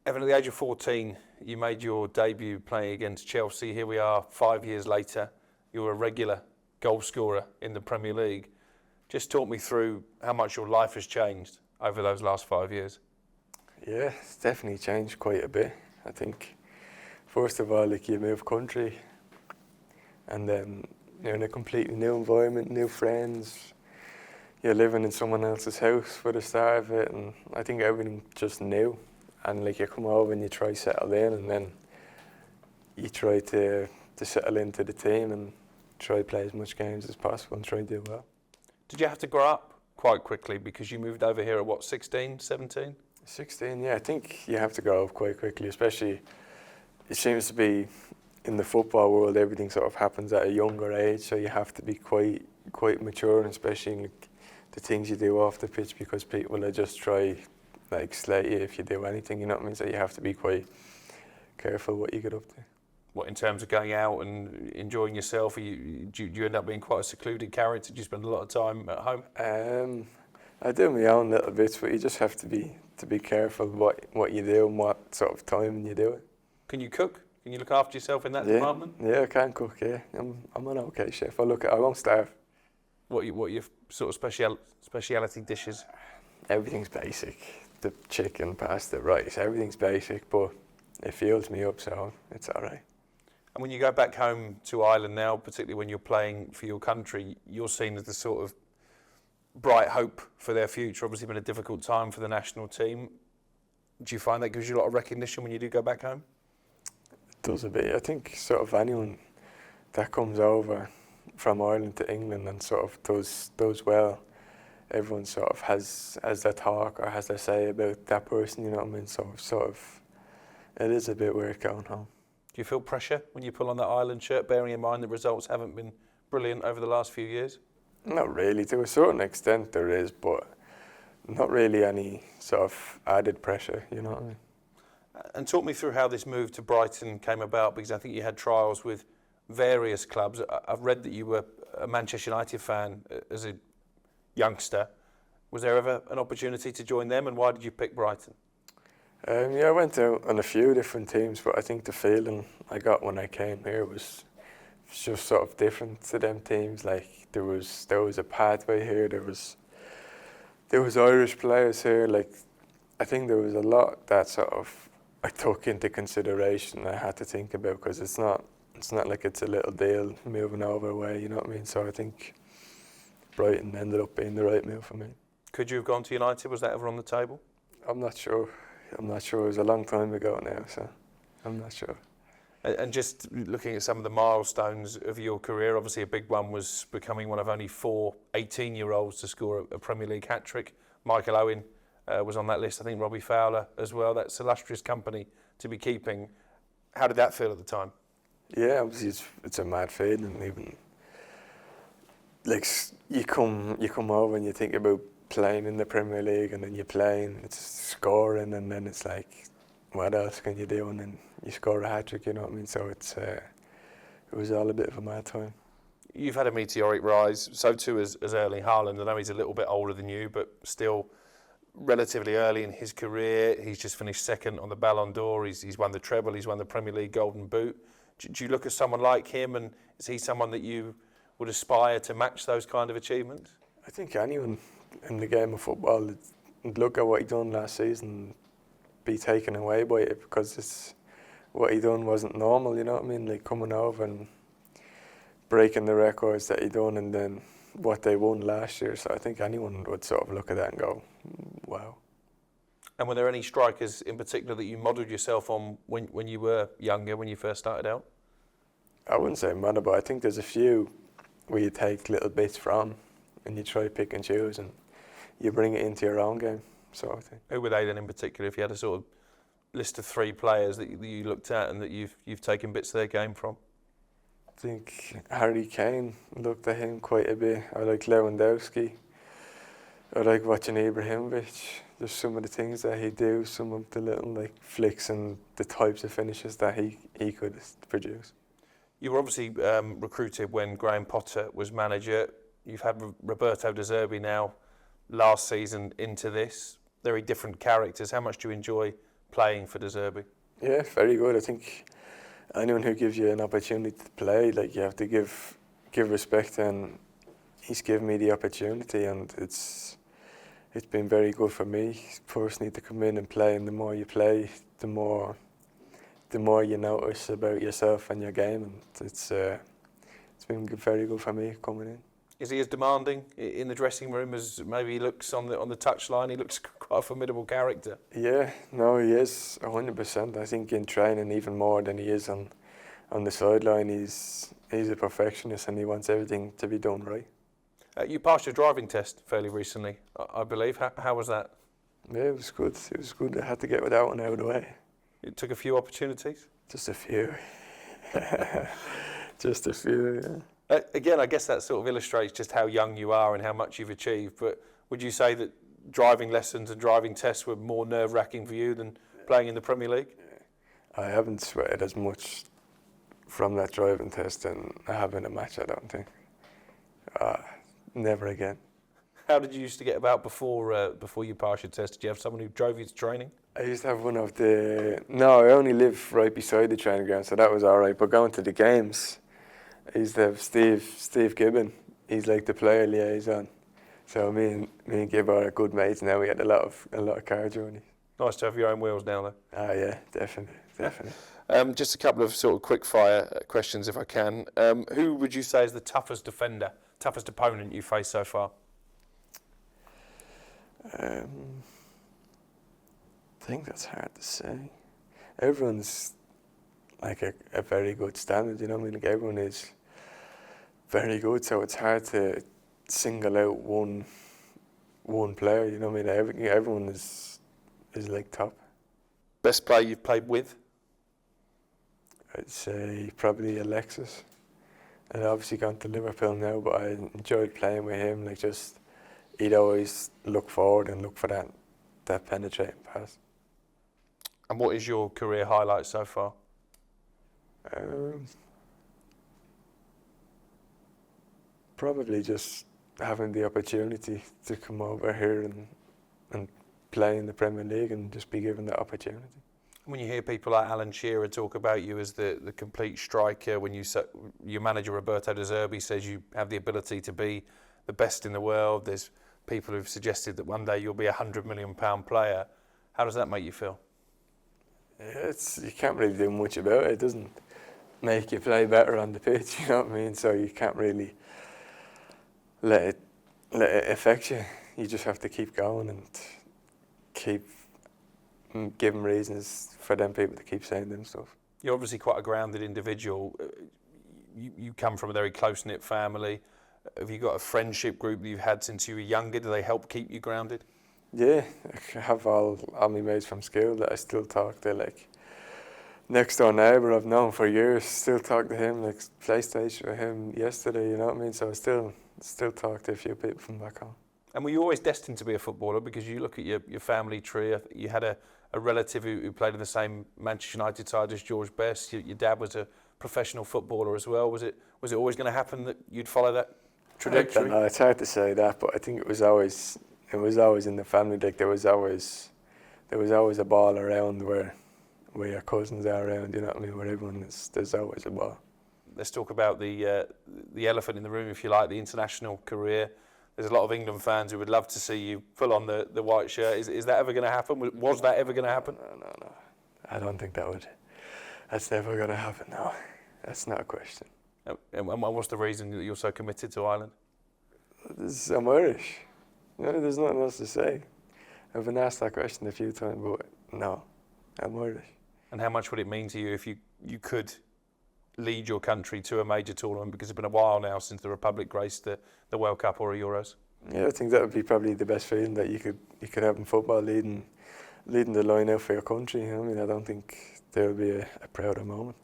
Evan, at the age of 14, you made your debut playing against Chelsea. Here we are 5 years later. You're a regular goal scorer in the Premier League. Just talk me through how much your life has changed over those last 5 years. Yeah, it's definitely changed quite a bit. I think, first of all, like, you move country and then you're in a completely new environment, new friends. You're living in someone else's house for the start of it, and I think everything just new. And like, you come over and you try to settle in, and then you try to settle into the team and try to play as much games as possible and try to do well. Did you have to grow up quite quickly because you moved over here at what, 16, 17? 16, yeah. I think you have to grow up quite quickly, especially it seems to be in the football world, everything sort of happens at a younger age, so you have to be quite mature, and especially in like, the things you do off the pitch, because people will just try like slate you if you do anything, you know what I mean? So you have to be quite careful what you get up to. What, in terms of going out and enjoying yourself, do you end up being quite a secluded character? Do you spend a lot of time at home? I do my own little bits, but you just have to be careful what you do and what sort of time you do it. Can you cook? Can you look after yourself in that department? Yeah, I can cook. Yeah, I'm an okay chef. I won't starve. What are your sort of speciality dishes? Everything's basic. The chicken, pasta, rice. Everything's basic, but it fuels me up, so it's all right. And when you go back home to Ireland now, particularly when you're playing for your country, you're seen as the sort of bright hope for their future. Obviously been a difficult time for the national team. Do you find that gives you a lot of recognition when you do go back home? It does a bit. I think sort of anyone that comes over from Ireland to England and sort of does well, everyone sort of has their talk or has their say about that person, you know what I mean? So sort of, it is a bit weird going home. Do you feel pressure when you pull on that Ireland shirt, bearing in mind the results haven't been brilliant over the last few years? Not really. To a certain extent there is, but not really any sort of added pressure, you know what I mean? And talk me through how this move to Brighton came about, because I think you had trials with various clubs. I've read that you were a Manchester United fan as a youngster. Was there ever an opportunity to join them, and why did you pick Brighton? Yeah, I went out on a few different teams, but I think the feeling I got when I came here was just sort of different to them teams. Like there was a pathway here. There was Irish players here. Like I think there was a lot that sort of I took into consideration. I had to think about, because it's not like it's a little deal moving over away. You know what I mean? So I think Brighton ended up being the right move for me. Could you have gone to United? Was that ever on the table? I'm not sure. It was a long time ago now, so I'm not sure. And just looking at some of the milestones of your career, obviously a big one was becoming one of only 4 18-year-olds to score a Premier League hat-trick. Michael Owen was on that list, I think Robbie Fowler as well. That's illustrious company to be keeping. How did that feel at the time? Yeah, obviously it's a mad feeling. Even like you come over and you think about playing in the Premier League, and then you're playing, it's scoring, and then it's like, what else can you do? And then you score a hat-trick, you know what I mean? So it was all a bit of a mad time. You've had a meteoric rise, so too as Erling Haaland. I know he's a little bit older than you, but still relatively early in his career. He's just finished second on the Ballon d'Or. He's won the treble. He's won the Premier League Golden Boot. Do you look at someone like him, and is he someone that you would aspire to match those kind of achievements? I think anyone in the game of football would look at what he done last season, be taken away by it, because what he done wasn't normal, you know what I mean? Like coming over and breaking the records that he done, and then what they won last year. So I think anyone would sort of look at that and go, wow. And were there any strikers in particular that you modelled yourself on when you were younger, when you first started out? I wouldn't say model, but I think there's a few where you take little bits from and you try to pick and choose and you bring it into your own game. So I think. Who were they then in particular, if you had a sort of list of 3 players that you looked at and that you've taken bits of their game from? I think Harry Kane, looked at him quite a bit. I like Lewandowski. I like watching Ibrahimovic. There's some of the things that he do, some of the little like flicks and the types of finishes that he could produce. You were obviously recruited when Graham Potter was manager. You've had Roberto De Zerbi now last season into this. Very different characters. How much do you enjoy playing for Zerbi? Yeah, very good. I think anyone who gives you an opportunity to play, like, you have to give respect, and he's given me the opportunity, and it's been very good for me personally to come in and play. And the more you play, the more you notice about yourself and your game, and it's been very good for me coming in. Is he as demanding in the dressing room as maybe he looks on the touchline? He looks quite a formidable character. Yeah, no, he is 100%. I think in training even more than he is on the sideline. He's a perfectionist, and he wants everything to be done right. You passed your driving test fairly recently, I believe. How was that? Yeah, it was good. It was good. I had to get that one out of the way. It took a few opportunities? Just a few. Just a few, yeah. Again, I guess that sort of illustrates just how young you are and how much you've achieved. But would you say that driving lessons and driving tests were more nerve-wracking for you than playing in the Premier League? Yeah. I haven't sweated as much from that driving test than I have in a match, I don't think. Never again. How did you used to get about before you passed your test? Did you have someone who drove you to training? I used to have one of the... No, I only live right beside the training ground, so that was all right. But going to the games, I used to have Steve Gibbon. He's like the player liaison. So me and Gibb are good mates now. We had a lot of car journeys. Nice to have your own wheels now, though. Ah, yeah, definitely. Just a couple of sort of quick fire questions, if I can. Who would you say is the toughest defender, toughest opponent you faced so far? I think that's hard to say. Everyone's like a very good standard, you know what I mean? Like, everyone is very good, so it's hard to single out one player, you know what I mean? Everyone is like top. Best player you've played with? I'd say probably Alexis. And obviously gone to Liverpool now, but I enjoyed playing with him. Like, just, he'd always look forward and look for that penetrating pass. And what is your career highlight so far? Probably just having the opportunity to come over here and play in the Premier League and just be given that opportunity. When you hear people like Alan Shearer talk about you as the complete striker, when your manager Roberto De Zerbi says you have the ability to be the best in the world, there's people who've suggested that one day you'll be £100 million player. How does that make you feel? Yeah, you can't really do much about it. It doesn't make you play better on the pitch, you know what I mean? So you can't really let it affect you. You just have to keep going and keep giving reasons for them people to keep saying them stuff. You're obviously quite a grounded individual. You come from a very close-knit family. Have you got a friendship group that you've had since you were younger? Do they help keep you grounded? Yeah, I have all my mates from school that I still talk to. Like, next door neighbour I've known for years, still talk to him, like PlayStation with him yesterday, you know what I mean? So I still talk to a few people from back home. And were you always destined to be a footballer? Because you look at your family tree, you had a relative who played in the same Manchester United side as George Best. Your dad was a professional footballer as well. Was it always going to happen that you'd follow that trajectory? No, it's hard to say that, but I think it was always in the family. Like, there was always a ball around where your cousins are around, you know what I mean, where there's always a ball. Let's talk about the elephant in the room, if you like, the international career. There's a lot of England fans who would love to see you pull on the white shirt. Is that ever going to happen? Was that ever going to happen? No. I don't think that's never going to happen, no. That's not a question. And what's the reason that you're so committed to Ireland? I'm Irish. You know, there's nothing else to say. I've been asked that question a few times, but no, I'm Irish. And how much would it mean to you if you could lead your country to a major tournament? Because it's been a while now since the Republic graced the World Cup or a Euros. Yeah, I think that would be probably the best feeling that you could have in football, leading the line out for your country. You know, I mean, I don't think there would be a prouder moment.